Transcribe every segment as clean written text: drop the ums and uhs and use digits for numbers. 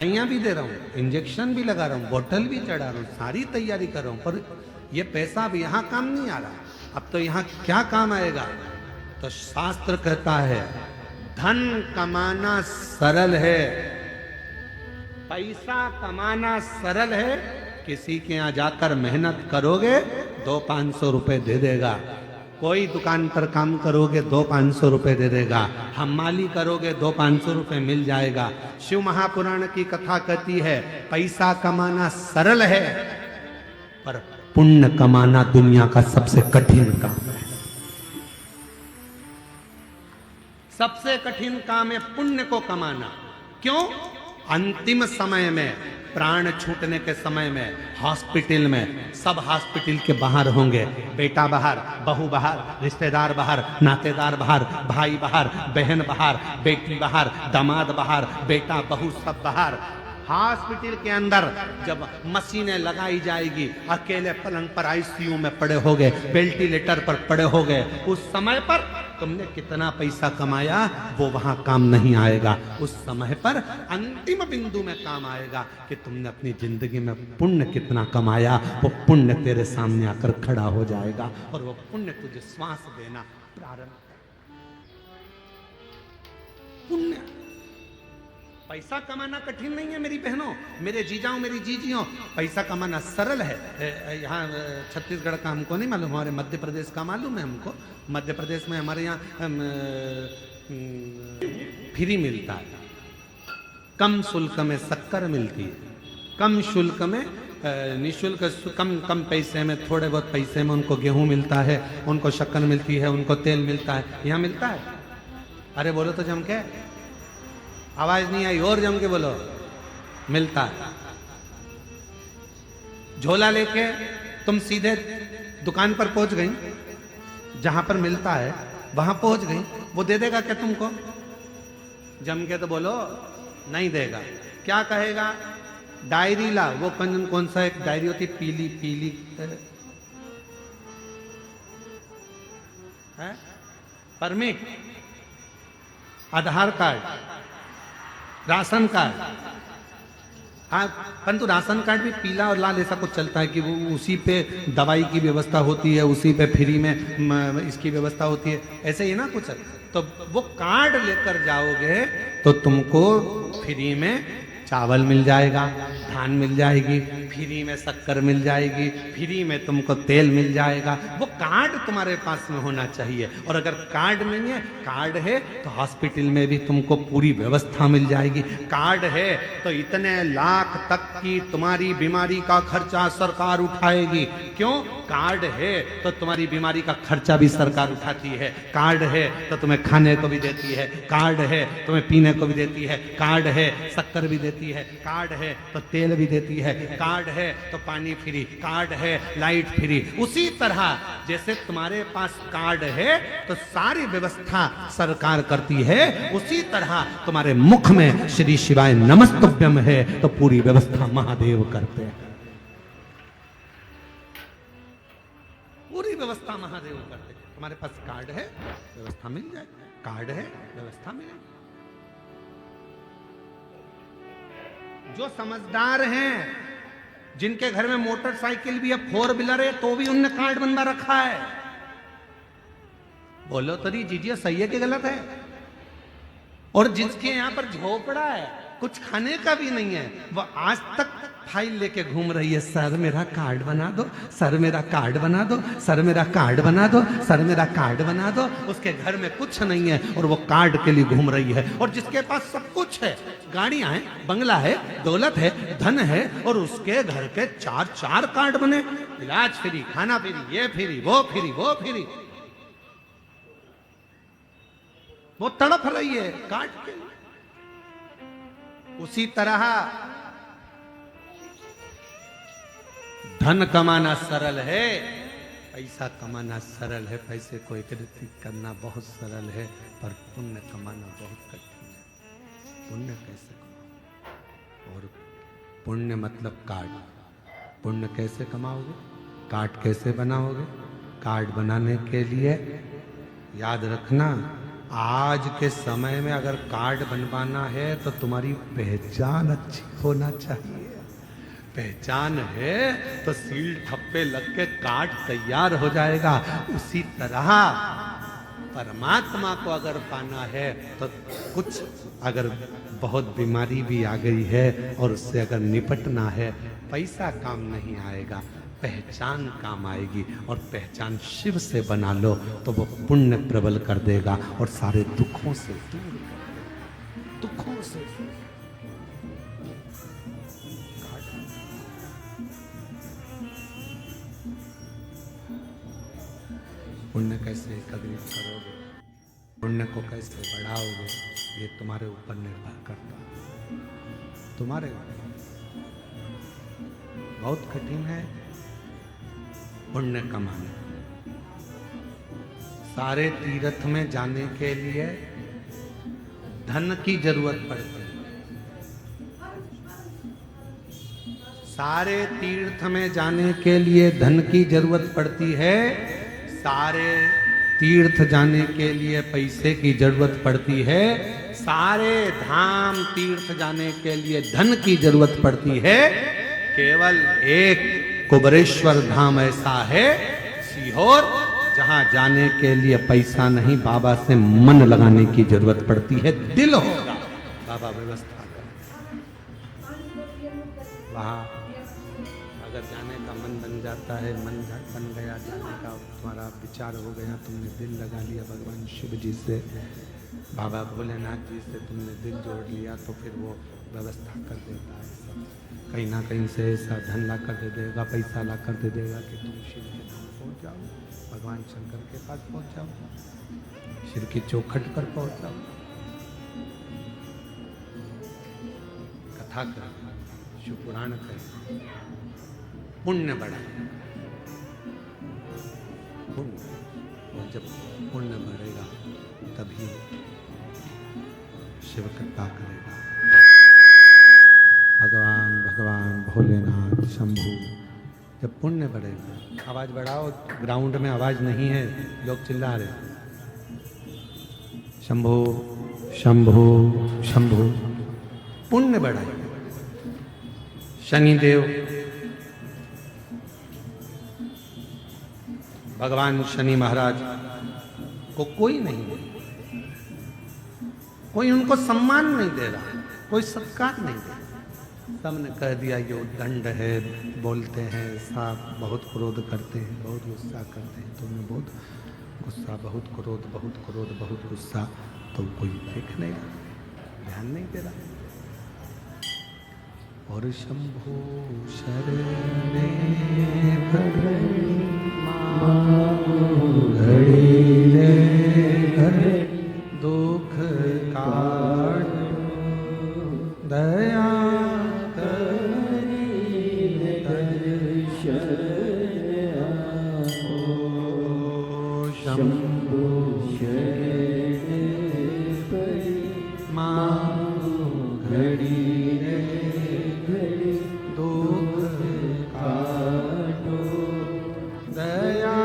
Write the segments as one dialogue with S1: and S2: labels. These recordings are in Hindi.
S1: दवाइयाँ भी दे रहा हूँ, इंजेक्शन भी लगा रहा हूँ, बोतल भी चढ़ा रहा हूँ, सारी तैयारी कर रहा हूँ, पर ये पैसा अब यहाँ काम नहीं आ रहा। अब तो यहाँ क्या काम आएगा? तो शास्त्र कहता है धन कमाना सरल है, पैसा कमाना सरल है। किसी के यहाँ जाकर मेहनत करोगे 200-500 रुपए दे देगा। कोई दुकान पर काम करोगे 200-500 रुपए दे देगा। हमाली करोगे 200-500 रुपए मिल जाएगा। शिव महापुराण की कथा कहती है पैसा कमाना सरल है, पर पुण्य कमाना दुनिया का सबसे कठिन काम है। सबसे कठिन काम है पुण्य को कमाना। क्यों? अंतिम समय में, प्राण छूटने के समय में, हॉस्पिटल में, सब हॉस्पिटल के बाहर होंगे, बेटा बाहर, बहू बाहर, रिश्तेदार बाहर, नातेदार बाहर, भाई बाहर, बहन बाहर, बेटी बाहर, दामाद बाहर, बेटा बहू सब बाहर। हॉस्पिटल के अंदर जब मशीनें लगाई जाएगी, अकेले पलंग पर आईसीयू में पड़े होगे, वेंटिलेटर पर पड़े होगे, उस समय पर तुमने कितना पैसा कमाया वो वहां काम नहीं आएगा। उस समय पर अंतिम बिंदु में काम आएगा कि तुमने अपनी जिंदगी में पुण्य कितना कमाया। वो पुण्य तेरे सामने आकर खड़ा हो जाएगा और वो पुण्य तुझे श्वास देना प्रारंभ। पुण्य, पैसा कमाना कठिन नहीं है मेरी बहनों, मेरे जीजाओं, मेरी जीजियों। पैसा कमाना सरल है। यहाँ छत्तीसगढ़ का हमको नहीं मालूम, हमारे मध्य प्रदेश का मालूम है हमको। मध्य प्रदेश में हमारे यहाँ फ्री मिलता है, कम शुल्क में शक्कर मिलती है, कम शुल्क में निःशुल्क, कम पैसे में, थोड़े बहुत पैसे में उनको गेहूं मिलता है, उनको शक्कर मिलती है, उनको तेल मिलता है। यहाँ मिलता है? अरे बोलो तो जम के, आवाज नहीं आई, और जम के बोलो। मिलता है। झोला लेके तुम सीधे दुकान पर पहुंच गई, जहां पर मिलता है वहां पहुंच गई, वो दे देगा क्या तुमको? जम के तो बोलो, नहीं देगा। क्या कहेगा? डायरी ला। वो कौन सा एक डायरी होती, पीली पीली है, परमिट, आधार कार्ड, राशन कार्ड। हाँ, परंतु राशन कार्ड भी पीला और लाल ऐसा कुछ चलता है कि वो उसी पे दवाई की व्यवस्था होती है, उसी पे फ्री में इसकी व्यवस्था होती है, ऐसे ही ना कुछ। तो वो कार्ड लेकर जाओगे तो तुमको फ्री में चावल मिल जाएगा, धान मिल जाएगी, फ्री में शक्कर मिल जाएगी, फ्री में तुमको तेल मिल जाएगा। वो कार्ड तुम्हारे पास में होना चाहिए। और अगर कार्ड नहीं है, कार्ड है तो हॉस्पिटल में भी तुमको पूरी व्यवस्था मिल जाएगी। कार्ड है तो इतने लाख तक की तुम्हारी बीमारी का खर्चा सरकार उठाएगी। क्यों? कार्ड है तो तुम्हारी बीमारी का खर्चा भी सरकार उठाती है। कार्ड है तो तुम्हें खाने को भी देती है, कार्ड है तुम्हें पीने को भी देती है, कार्ड है शक्कर भी देती है, कार्ड है तो तेल भी देती है, कार्ड है तो पानी फ्री, कार्ड है लाइट फ्री। उसी तरह जैसे तुम्हारे पास कार्ड है तो सारी व्यवस्था सरकार करती है, उसी तरह तुम्हारे मुख में श्री शिवाय नमस्तुभ्यम है तो पूरी व्यवस्था महादेव करते हैं। पूरी व्यवस्था महादेव करते हैं। तुम्हारे पास कार्ड है, व्यवस्था मिल जाए, कार्ड है, व्यवस्था मिले। जो समझदार हैं, जिनके घर में मोटरसाइकिल भी है, 4 व्हीलर है, तो भी उनने कार्ड बनवा रखा है। बोलो तरी जीजिए, सही है कि गलत है? और जिसके यहां पर झोपड़ा है, कुछ खाने का भी नहीं है, वो आज तक फाइल लेके घूम रही है, सर मेरा कार्ड बना दो, सर मेरा कार्ड बना दो, सर मेरा कार्ड बना दो, सर मेरा कार्ड बना दो। उसके घर में कुछ नहीं है और वो कार्ड के लिए घूम रही है। और जिसके पास सब कुछ है, गाड़ियां हैं, बंगला है, दौलत है, धन है, और उसके घर के 4 कार्ड बने, इलाज फ्री, खाना फ्री, ये फ्री, वो फ्री, वो फ्री। वो तड़प रही है कार्ड के लिए। उसी तरह धन कमाना सरल है, पैसा कमाना सरल है, पैसे को एकत्रित करना बहुत सरल है, पर पुण्य कमाना बहुत कठिन है। पुण्य कैसे कमाओ? और पुण्य मतलब कार्ड। पुण्य कैसे कमाओगे? कार्ड कैसे बनाओगे? कार्ड बनाने के लिए याद रखना, आज के समय में अगर कार्ड बनवाना है तो तुम्हारी पहचान अच्छी होना चाहिए। पहचान है तो सील ठप्पे लग के कार्ड तैयार हो जाएगा। उसी तरह परमात्मा को अगर पाना है तो कुछ अगर बहुत बीमारी भी आ गई है और उससे अगर निपटना है, पैसा काम नहीं आएगा, पहचान काम आएगी। और पहचान शिव से बना लो तो वो पुण्य प्रबल कर देगा और सारे दुखों से दूर कर देगा, दुखों से। पुण्य कैसे एकत्रित करोगे, पुण्य को कैसे बढ़ाओगे, ये तुम्हारे ऊपर निर्भर करता है, तुम्हारे ऊपर। बहुत कठिन है पुण्य कमाना। सारे तीर्थ में जाने के लिए धन की जरूरत पड़ती है। सारे तीर्थ में जाने के लिए धन की जरूरत पड़ती है। सारे तीर्थ जाने के लिए पैसे की जरूरत पड़ती है। सारे धाम तीर्थ जाने के लिए धन की जरूरत पड़ती है। केवल एक कुबरेश्वर धाम ऐसा है सीहोर, जहां जाने के लिए पैसा नहीं, बाबा से मन लगाने की जरूरत पड़ती है। दिल होगा, बाबा व्यवस्था कर। वहां अगर जाने का मन बन जाता है, मन बन गया जाने का, तुम्हारा विचार हो गया, तुमने दिल लगा लिया भगवान शिव जी से, बाबा भोलेनाथ जी से तुमने दिल जोड़ लिया, तो फिर वो व्यवस्था कर देता है सब। कहीं ना कहीं से ऐसा धन ला कर दे देगा, पैसा ला कर दे देगा कि तुम शिव के धाम पहुँच जाओ, भगवान शंकर के पास पहुँच जाओ, शिव की चौखट पर पहुँच जाओ। कथा करें, शिव पुराण करें, पुण्य बढ़ाए, पुण्य। और जब पुण्य बढ़ेगा तभी शिव कृपा करेगा। भगवान भोलेनाथ शंभू। जब पुण्य बढ़ेगा, आवाज बढ़ाओ, ग्राउंड में आवाज नहीं है, लोग चिल्ला रहे। शंभू शंभू शंभू, पुण्य बढ़ाए। शनिदेव, भगवान शनि महाराज को कोई नहीं दे, कोई उनको सम्मान नहीं दे रहा, कोई सत्कार नहीं दे। सबने कह दिया ये उद्दंड है, बोलते हैं, साफ बहुत क्रोध करते हैं, बहुत गुस्सा करते हैं। तो उन्हें बहुत गुस्सा, बहुत क्रोध, बहुत क्रोध, बहुत गुस्सा, तो कोई देख नहीं रहा, ध्यान नहीं दे रहा। और शंभो शरणे भरणी घड़ी रे दुख काट दया शंभो शरणे घड़ी रे दुख काटो दया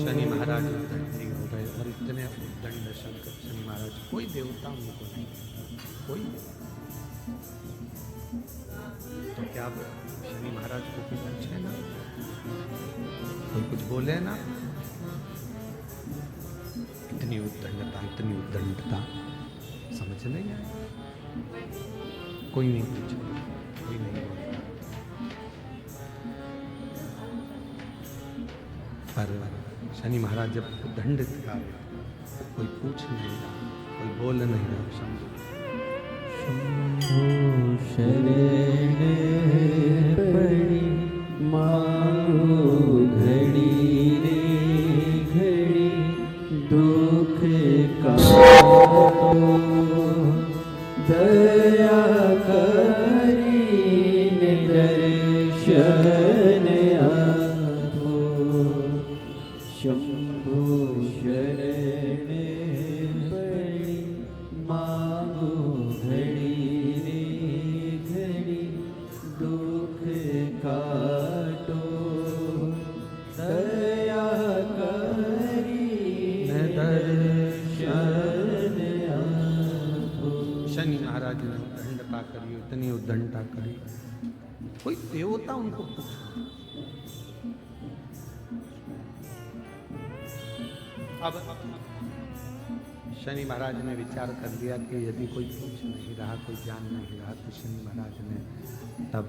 S1: शनि महाराज उद्दंडी हो गए। और इतने उद्दंड शनि महाराज, कोई देवता उनको नहीं, कोई। तो क्या शनि महाराज को कुछ अच्छे ना, कोई कुछ बोले ना। इतनी उद्दंडता समझ नहीं आए। कोई नहीं पूछा, कोई नहीं बोलता। पर शनि महाराज जब दंडित कर रहे, कोई पूछ नहीं रहा, कोई बोल नहीं रहा। शंभो शरणे पड़ी मांगो घड़ी रे घड़ी दुख का दया करी दर्शन आपो। शंभो शरणे पड़ी मांगो घड़ी रे घड़ी दुख काटो शनि महाराज ने उद्दंडता करी, इतनी उद्दंडता करी। कोई देवता उनको पूछ, अब शनि महाराज ने विचार कर लिया कि यदि कोई पूछ नहीं रहा, कोई जान नहीं रहा, तो शनि महाराज ने तब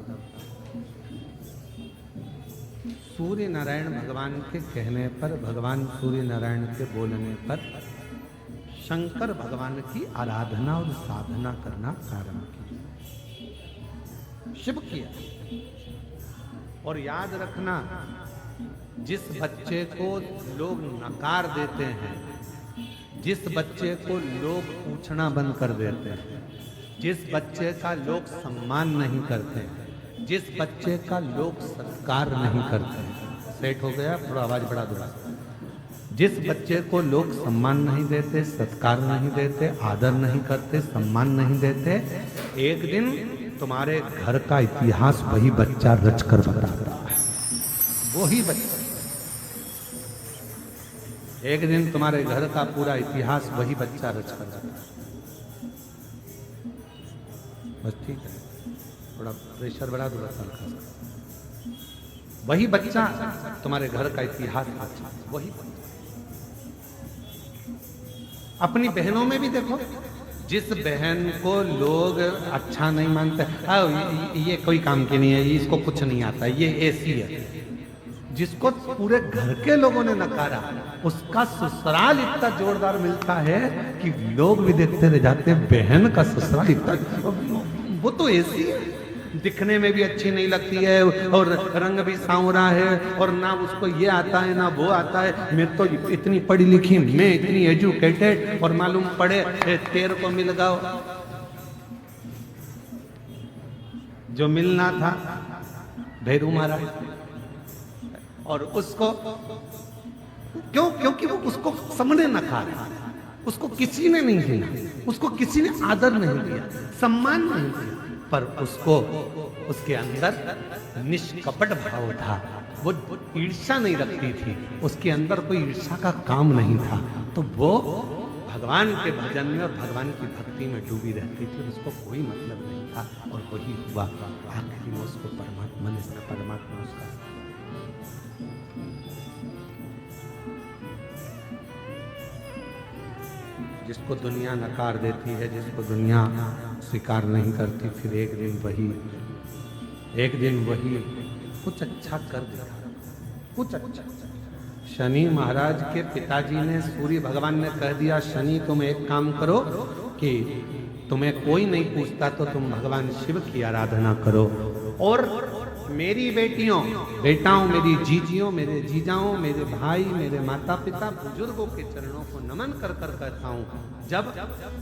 S1: सूर्य नारायण भगवान के कहने पर, भगवान सूर्य नारायण के बोलने पर शंकर भगवान की आराधना और साधना करना प्रारंभ किया, शिव किया। और याद रखना, जिस बच्चे को लोग नकार देते हैं, जिस बच्चे को लोग पूछना बंद कर देते हैं, जिस बच्चे का लोग सम्मान नहीं करते, जिस बच्चे का लोग सत्कार नहीं करते, सेट हो गया, थोड़ा आवाज बढ़ा दो। जिस बच्चे को लोग सम्मान नहीं देते, सत्कार नहीं देते, आदर नहीं करते, सम्मान नहीं देते, एक दिन तुम्हारे घर का इतिहास वही बच्चा रच कर बताता है। वही बच्चा, एक दिन तुम्हारे घर का पूरा इतिहास वही बच्चा रच कर बताता है। बस ठीक है, थोड़ा प्रेशर बढ़ा दो बस हल्का सा। वही बच्चा तुम्हारे घर का इतिहास रचा, वही बच्चा। अपनी बहनों में भी देखो, जिस बहन को लोग अच्छा नहीं मानते, ये कोई काम की नहीं है, इसको कुछ नहीं आता, ये ऐसी है, जिसको पूरे घर के लोगों ने नकारा, उसका ससुराल इतना जोरदार मिलता है कि लोग भी देखते रह जाते हैं। बहन का ससुराल इतना, वो तो ऐसी है, दिखने में भी अच्छी नहीं लगती है, और रंग भी सांवरा है, और ना उसको ये आता है ना वो आता है। मैं तो इतनी पढ़ी लिखी, मैं इतनी एजुकेटेड, और मालूम पड़े तेरे को मिल गया जो मिलना था भैरू महाराज। और उसको क्यों? क्योंकि वो उसको सबने नकारा, उसको किसी ने नहीं दिया, उसको किसी ने आदर नहीं दिया, सम्मान नहीं दिया, पर उसको उसके अंदर निष्कपट भाव था, वो ईर्ष्या नहीं रखती थी, उसके अंदर कोई ईर्ष्या का काम नहीं था। तो वो भगवान के भजन में और भगवान की भक्ति में डूबी रहती थी, उसको कोई मतलब नहीं था। और वही हुआ, आखिरी में उसको परमात्मा उसका जिसको दुनिया नकार देती है, जिसको दुनिया स्वीकार नहीं करती, फिर एक दिन वही कुछ अच्छा कर देगा, कुछ अच्छा। शनि महाराज के पिताजी ने, सूर्य भगवान ने कह दिया, शनि तुम एक काम करो कि तुम्हें कोई नहीं पूछता तो तुम भगवान शिव की आराधना करो, और मेरी बेटाओं, मेरी जीजियों, मेरे जीजाओं, मेरे भाई, मेरे माता पिता, बुजुर्गों के चरणों को नमन कर कर कहता हूँ, जब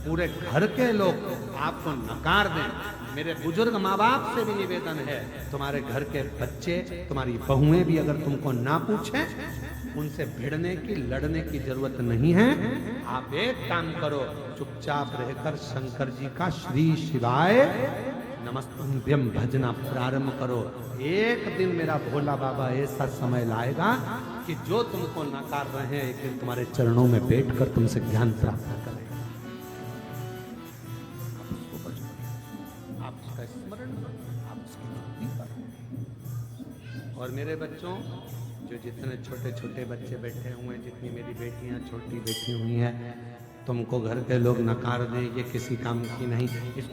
S1: पूरे घर के लोग आपको नकार दें, मेरे बुजुर्ग माँ बाप से भी निवेदन है, तुम्हारे घर के बच्चे, तुम्हारी बहुएं भी अगर तुमको ना पूछें, उनसे भिड़ने की, लड़ने की जरूरत नहीं है। आप एक काम करो, चुपचाप रहकर शंकर जी का श्री शिवाय नमस्तुभ्यम भजना प्रारंभ करो। एक दिन मेरा भोला बाबा ऐसा समय लाएगा कि जो तुमको नकार रहे हैं, एक दिन तुम्हारे चरणों में बैठकर तुमसे ज्ञान प्राप्त करेगा। आप उसका स्मरण करो, आप उसकी भक्ति करो। और मेरे बच्चों, जो जितने छोटे छोटे बच्चे बैठे हुए हैं, जितनी मेरी बेटियां छोटी बैठी हुई हैं, तुमको घर के लोग नकार दें, ये किसी काम की नहीं। इसको